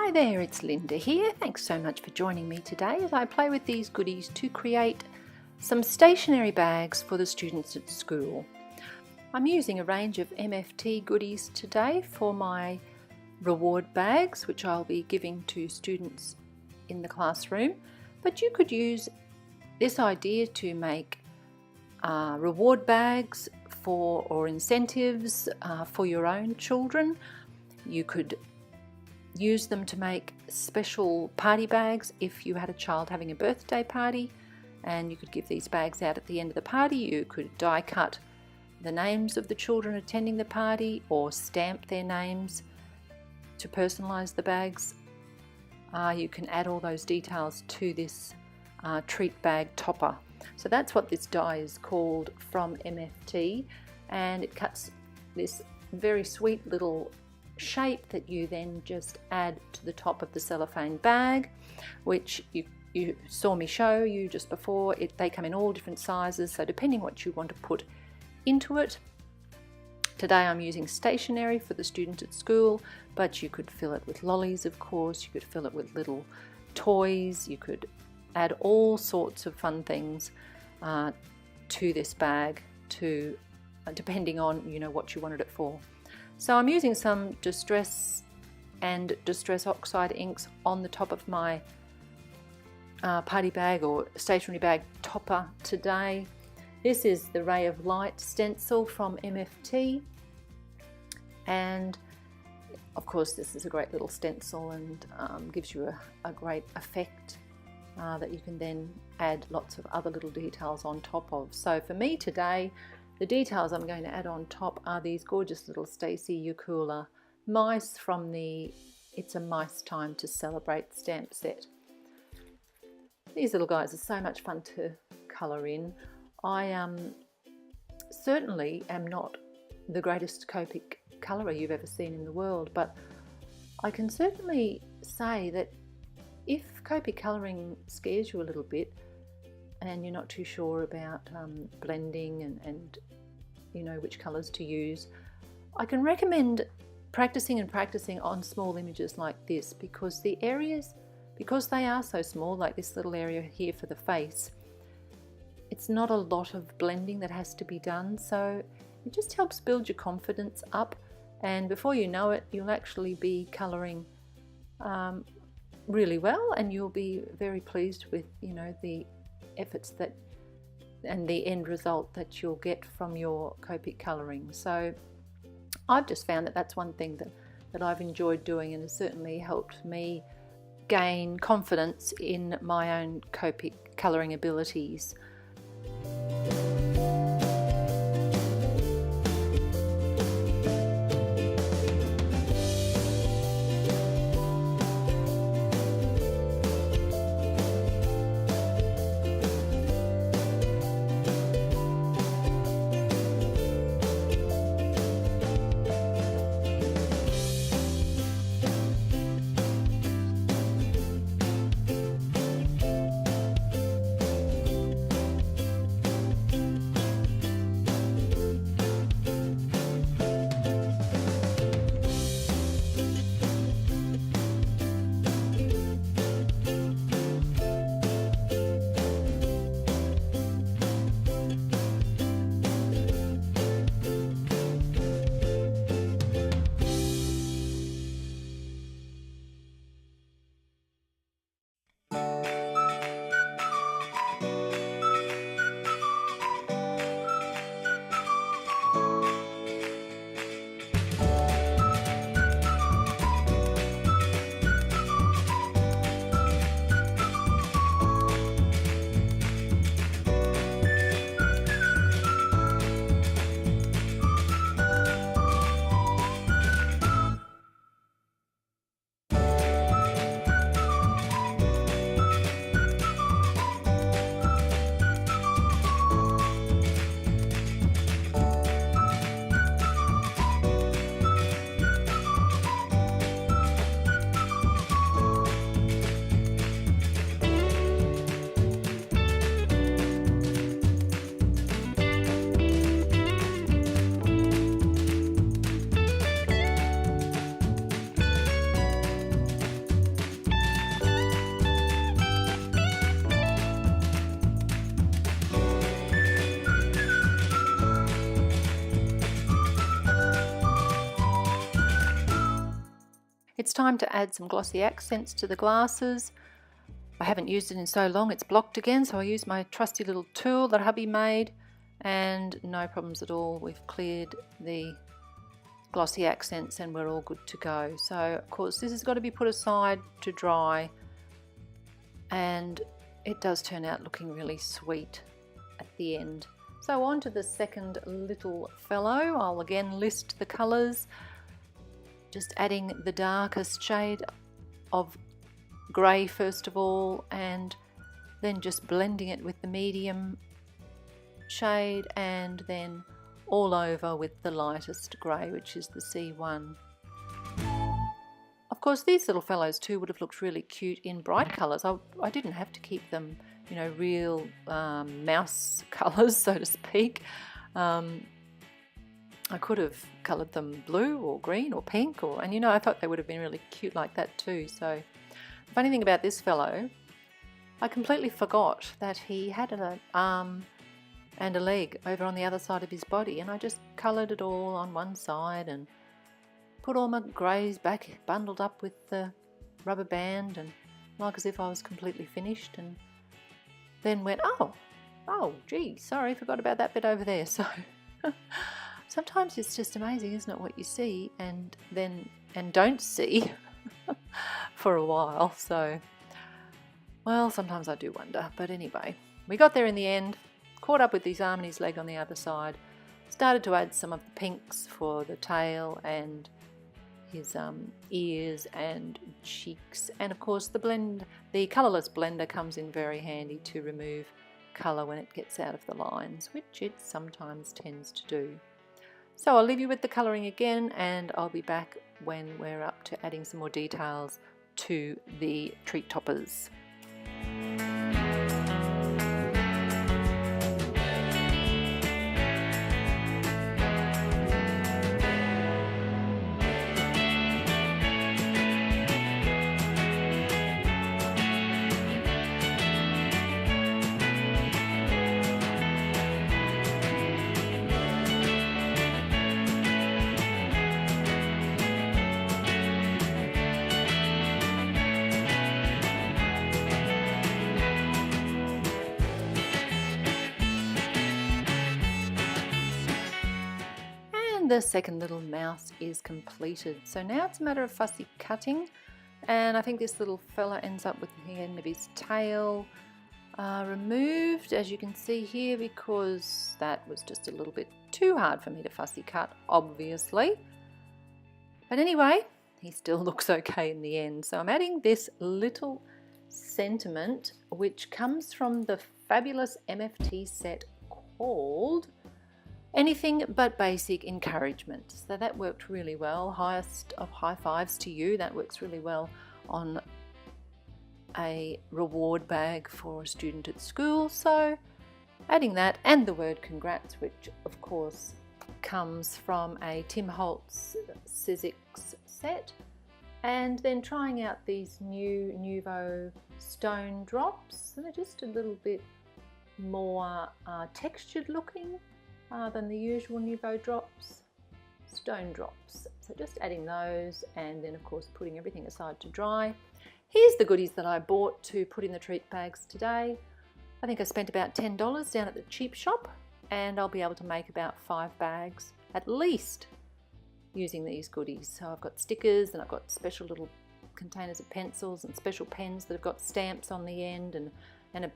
Hi there, it's Linda here. Thanks so much for joining me today as I play with these goodies to create some stationery bags for the students at school. I'm using a range of MFT goodies today for my reward bags, which I'll be giving to students in the classroom, but you could use this idea to make reward bags or incentives for your own children. You could use them to make special party bags if you had a child having a birthday party, and you could give these bags out at the end of the party. You could die cut the names of the children attending the party or stamp their names to personalize the bags. You can add all those details to this treat bag topper. So that's what this die is called from MFT, and it cuts this very sweet little shape that you then just add to the top of the cellophane bag, which you saw me show you just before. They come in all different sizes, so depending what you want to put into it. Today I'm using stationery for the student at school, but you could fill it with lollies, of course. You could fill it with little toys. You could add all sorts of fun things to this bag, depending on what you wanted it for. So I'm using some Distress and Distress Oxide inks on the top of my party bag or stationery bag topper today. This is the Ray of Light stencil from MFT, and of course this is a great little stencil and gives you a great effect that you can then add lots of other little details on top of. So for me today, the details I'm going to add on top are these gorgeous little Stacy Ukula mice from the It's a Mice Time to Celebrate stamp set. These little guys are so much fun to colour in. I certainly am not the greatest Copic colourer you've ever seen in the world, but I can certainly say that if Copic colouring scares you a little bit and you're not too sure about blending and which colours to use, I can recommend practicing on small images like this, because the areas, because they are so small, like this little area here for the face, it's not a lot of blending that has to be done, so it just helps build your confidence up, and before you know it, you'll actually be colouring really well, and you'll be very pleased with the efforts and the end result that you'll get from your Copic colouring. So I've just found that that's one thing that I've enjoyed doing, and has certainly helped me gain confidence in my own Copic colouring abilities. time to add some glossy accents to the glasses. I haven't used it in so long, it's blocked again, so I use my trusty little tool that hubby made, and no problems at all. We've cleared the glossy accents and we're all good to go. So of course this has got to be put aside to dry, and it does turn out looking really sweet at the end. So on to the second little fellow. I'll again list the colours, just adding the darkest shade of grey first of all, and then just blending it with the medium shade, and then all over with the lightest grey, which is the C1. Of course these little fellows too would have looked really cute in bright colours. I didn't have to keep them, you know, real mouse colours, so to speak. I could have coloured them blue or green or pink, and you know, I thought they would have been really cute like that too. So the funny thing about this fellow, I completely forgot that he had an arm and a leg over on the other side of his body, and I just coloured it all on one side and put all my greys back bundled up with the rubber band, and like as if I was completely finished, and then went, oh gee, sorry, forgot about that bit over there. So sometimes it's just amazing, isn't it, what you see and don't see for a while. So, well, sometimes I do wonder, but anyway, we got there in the end. Caught up with his arm and his leg on the other side, started to add some of the pinks for the tail and his ears and cheeks, and of course the colourless blender comes in very handy to remove colour when it gets out of the lines, which it sometimes tends to do. So I'll leave you with the colouring again, and I'll be back when we're up to adding some more details to the treat toppers. The second little mouse is completed, so now it's a matter of fussy cutting, and I think this little fella ends up with the end of his tail removed, as you can see here, because that was just a little bit too hard for me to fussy cut, obviously. But anyway, he still looks okay in the end. So I'm adding this little sentiment, which comes from the fabulous MFT set called Anything But Basic Encouragement. So that worked really well. Highest of high fives to you. That works really well on a reward bag for a student at school. So adding that and the word congrats, which of course comes from a Tim Holtz Sizzix set, and then trying out these new Nuvo stone drops. So they're just a little bit more textured looking than the usual Nuvo drops, stone drops. So just adding those, and then of course putting everything aside to dry. Here's the goodies that I bought to put in the treat bags today. I think I spent about $10 down at the cheap shop, and I'll be able to make about 5 bags at least using these goodies. So I've got stickers, and I've got special little containers of pencils and special pens that have got stamps on the end, and a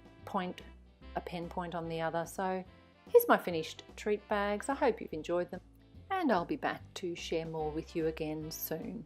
pen point on the other. So here's my finished treat bags. I hope you've enjoyed them, and I'll be back to share more with you again soon.